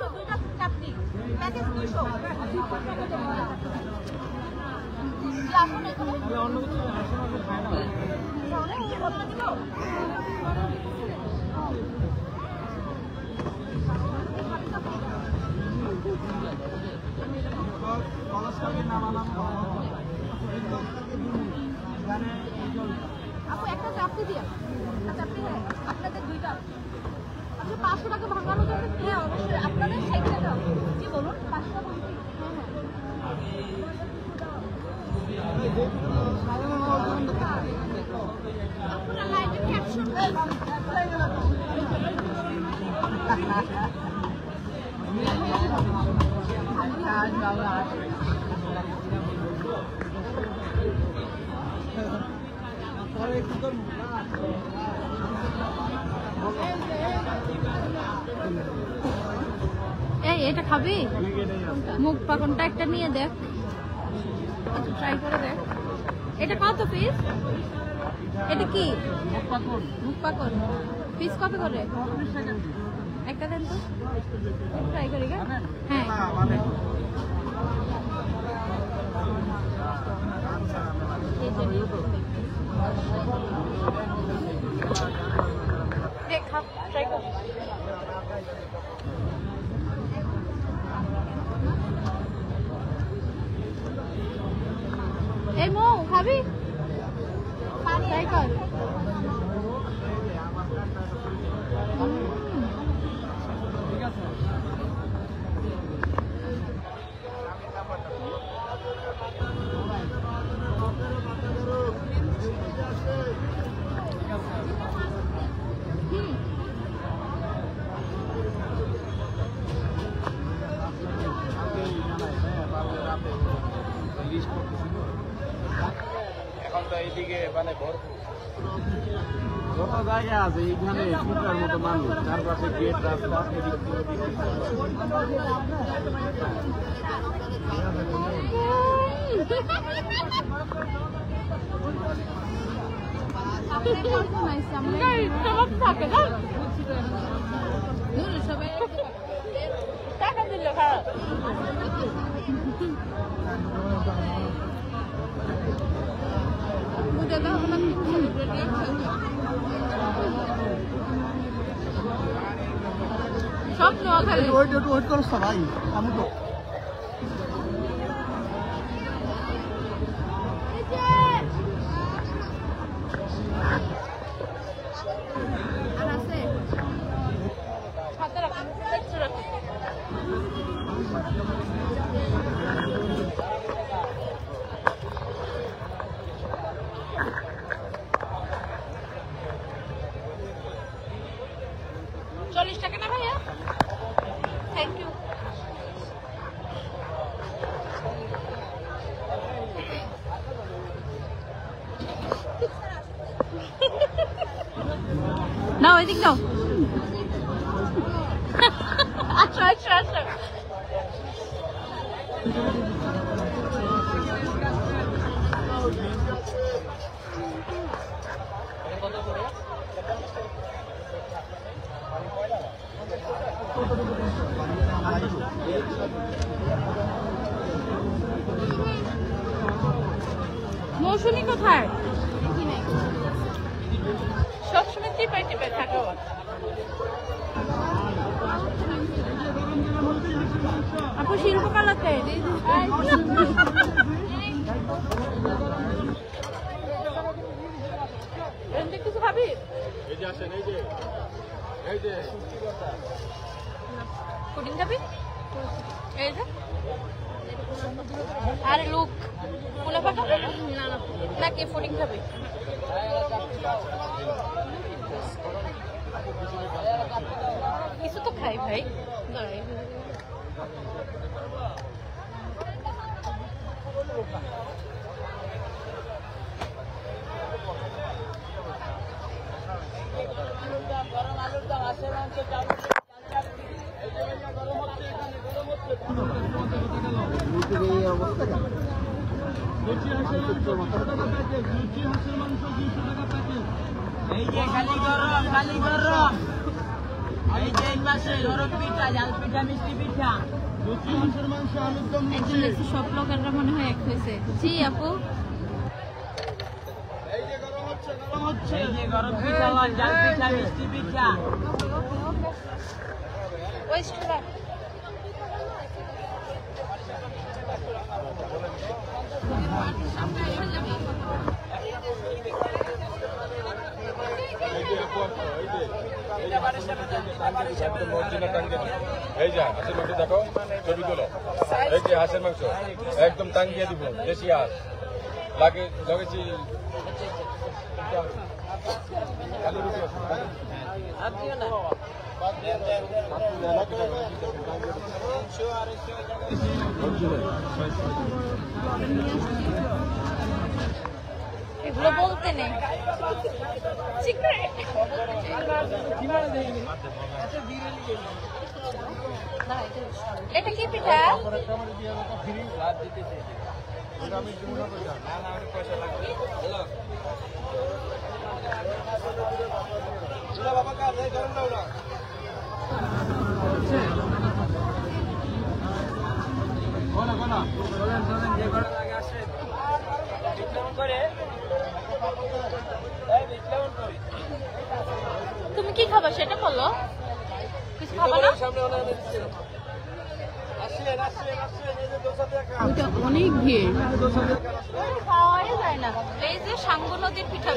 200 দুইটা চাপড়ি প্যাকেজ 200 আসুন এখানে অন্য কিছু আসলে খায় না তাহলে কতটা দিব আপু একটা চাপড়ি দিয়া একটা চাপড়ি হ্যাঁ আপনাদের দুইটা আচ্ছা 500 টাকা ভাঙানো যাবে হ্যাঁ অবশ্যই আপনাদের 60 টাকা জি বলুন 500 টাকা আপনারা লাইভে ক্যাপশন এই এটা খাবি মুখ পাকনটা একটা নিয়ে দেখ আচ্ছা ট্রাই করে দেখ এটা কত পিস এটা কি মুখ পাকন পিস কত করে একটা দেন তো ট্রাই করি হ্যাঁ দেখা ট্রাই কর এই মো খাবি ট্রাই কর ঠিক আছে এখন তো এইদিকে মানে কত জায়গা আছে এইখানে ফুটার মতো মানুষ চারপাশে গেট রাস্তা এদিক টাকা দিল খারাপ সব নোয়াখালী ওয়েট করো সবাই আমি তো আর আছে $40 না ভাইয়া থ্যাংক ইউ না ওইদিক নাও আচ্ছা আচ্ছা আচ্ছা মৌসুমী কোথায় সবসময় টিপাই টিপাই থাকে আপু শিল্পকলাতে কিছু খাবি পুডিং খাবি এই যে আরে লুক ফুলে পাকা নাকি পুডিং খাবি কিছু তো খাই ভাই এই যে এই পাশে গরম পিঠা, জাল পিঠা, মিষ্টি পিঠা, লুচি, মাংসের মাংস, আলুর দম, একজন দেখছি সব লোকেরা মনে হয় এক হয়েছে। জি আপু, এই যে গরম হচ্ছে, গরম হচ্ছে। এই যে গরম পিঠা, জাল পিঠা, মিষ্টি পিঠা। ওই স্টুডেন্ট এই যে হাঁসের মাংস দেখো, ছবি তোলো। এই যে হাঁসের মাংস একদম টাঙ্গিয়ে দিব, দেশি হাঁস লাগে লগেছি। এগুলো বলতে নেই। এটা কি পিঠা? তুমি কি খাবা সেটা বলো। কিছু খাবা না? অনেক ভিড়, খাওয়াই যায় না। এই যে সাঙ্গু নদীর পিঠা,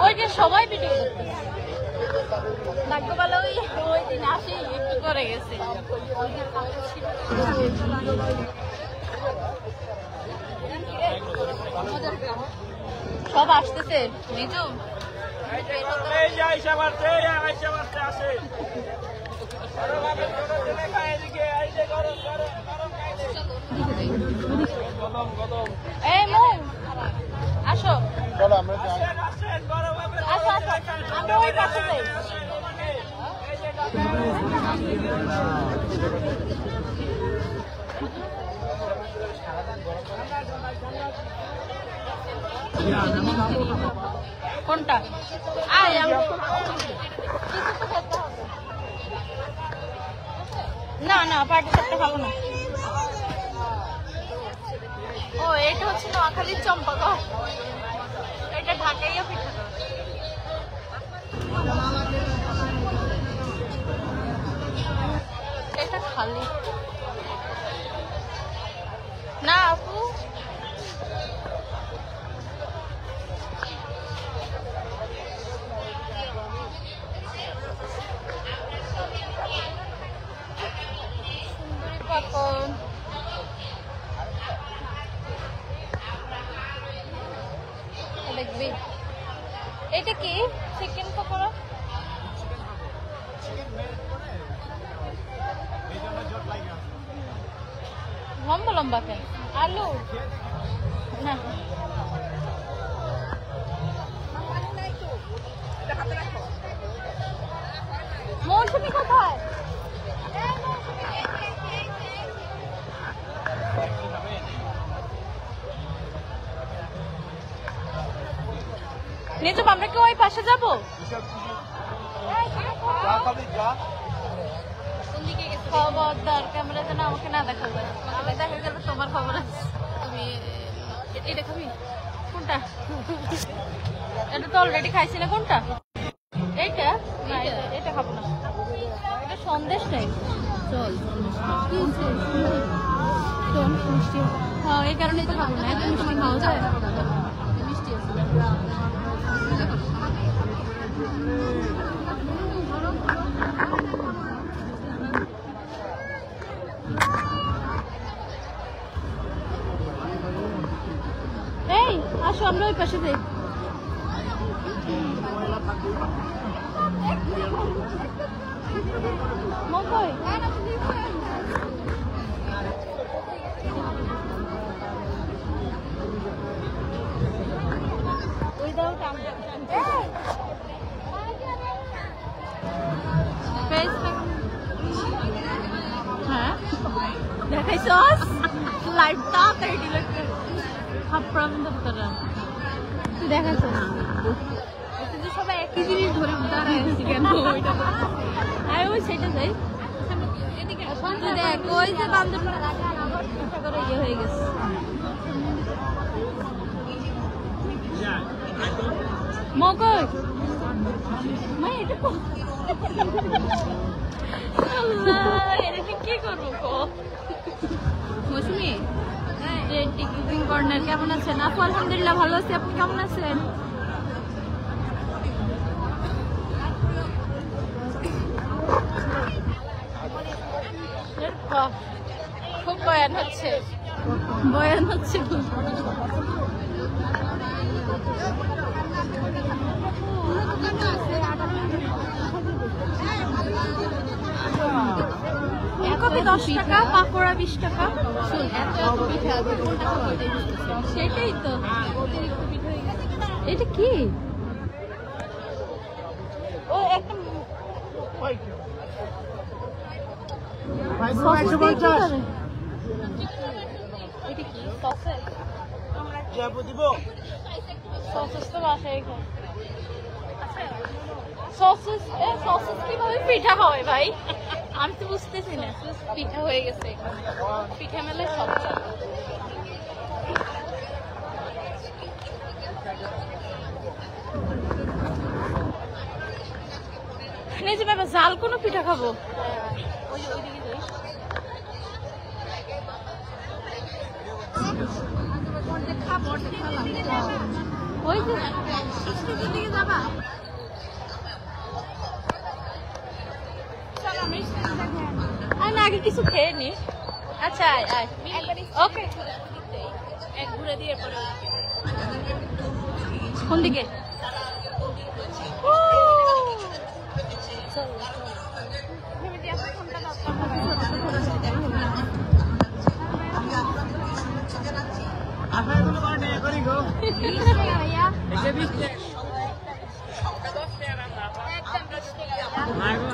ওই যে সবাই পিঠে ভাগ্যবালা ওই দিন আসি একটু করে গেছে। সব আসতেছে নিজু এই মু আসো, চলো আমরা আসো আসো, আমরা ওই পাশে যাই। কোনটা? আয় না না, পাটি সাপটা খাবো না। ও এটা হচ্ছে নোয়াখালীর চম্পাগড়, এটা ঢাকাইয়া পিঠা। এটা খালি না আপু, দেখবি এটা কি চিকেন পকোড়া? লম্বা লম্বা কেন? আলু না, মৌসুমি কোথায়? নিজব আমরা কি ওই পাশে যাবো? খবরদার ক্যামেরাতে না আমাকে না দেখা যায়, আমি দেখা গেল তোমার খবর আছে। তুমি এটা খাবি? কোনটা? এটা তো অলরেডি খাইছি না। কোনটা? এইটা না, এটা খাবো না। এটা সন্দেশ নেই। চল হ্যাঁ, এই কারণেই তো খাবো না। এত মিষ্টি খাওয়া যায়? মিষ্টি আছে। এই আসো আমরা ওই পাশে যাই। হ্যাঁ দেখাইছস লাইভটা তাই ডিলিট করে সব প্রবলেম ধরতে তুই দেখাছ না, সবাই কি জিনিস ধরে দাঁড়ায় আছি কেন ওইটা আরে ওই সেটা যাই তুই দেখ ওই যে বান্ধবটা করে ইয়ে হয়ে গেছে মগজ মাই এটা আল্লাহ এটা কি করবো কো মৌসুমি যে টিকিটিং কর্নার কেমন আছেন? আপু আলহামদুলিল্লাহ ভালো আছি, আপনি কেমন আছেন? খুব বয়ান হচ্ছে ফুলকপি 10 টাকা, পাকোড়া 20 টাকা। সেটাই তো এটা কি? ও একটা কিভাবে পিঠা হয় ভাই? আমি তো বুঝতেছি না। পিঠা হয়ে গেছে, পিঠা মেলে সব যে বাবা জাল কোনো পিঠা খাবো। ওই যে দিকে যাবা আমি আগে কিছু খেয়ে নি। আচ্ছা ওকে এক ঘুরে দিয়ে পরে কোন দিকে?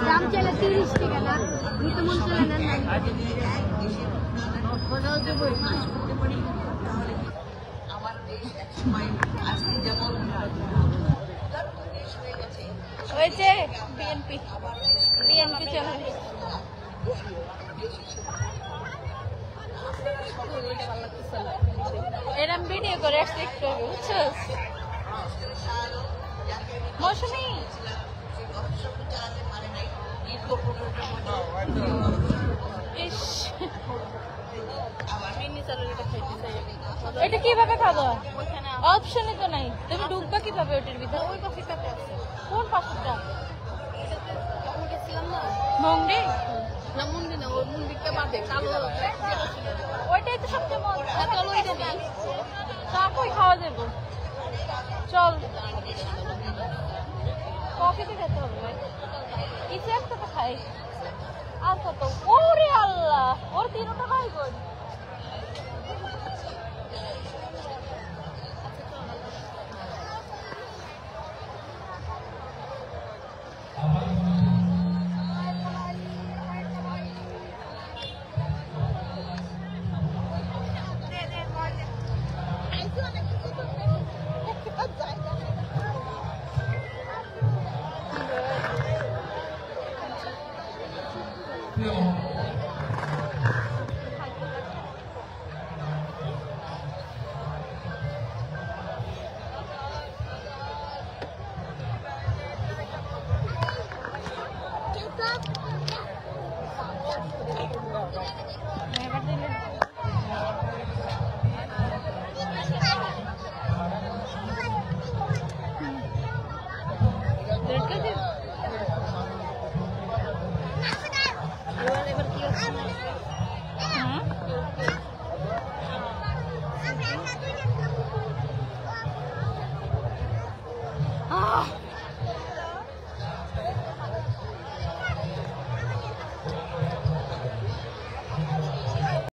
দাম চলে 30 টাকা না, দুটো মন চলে না। ওই যে বিএনপি চলে এরম ভিডিও করে আসতে একটু বুঝছো মৌসুমি? এটা কিভাবে খাবো? অপশনই তো নাই। তুমি ঢুকবা কিভাবে ওটার ভিতরে? ওই পাশেরটাতে আছে। কোন পাশেরটা? মন্দির না, মন্দির না, ওই মন্দিরটা বাদে কালো ওইটাই তো সবচেয়ে মজা। চলো ওইটা নেই, তারপরে খাওয়া যাবো। চল কফিতে খেতে হবে ভাই, কিছু একটা তো খাই। আর কত? ওরে আল্লাহ, ওর 3 টাকা ভাই গো। Ah!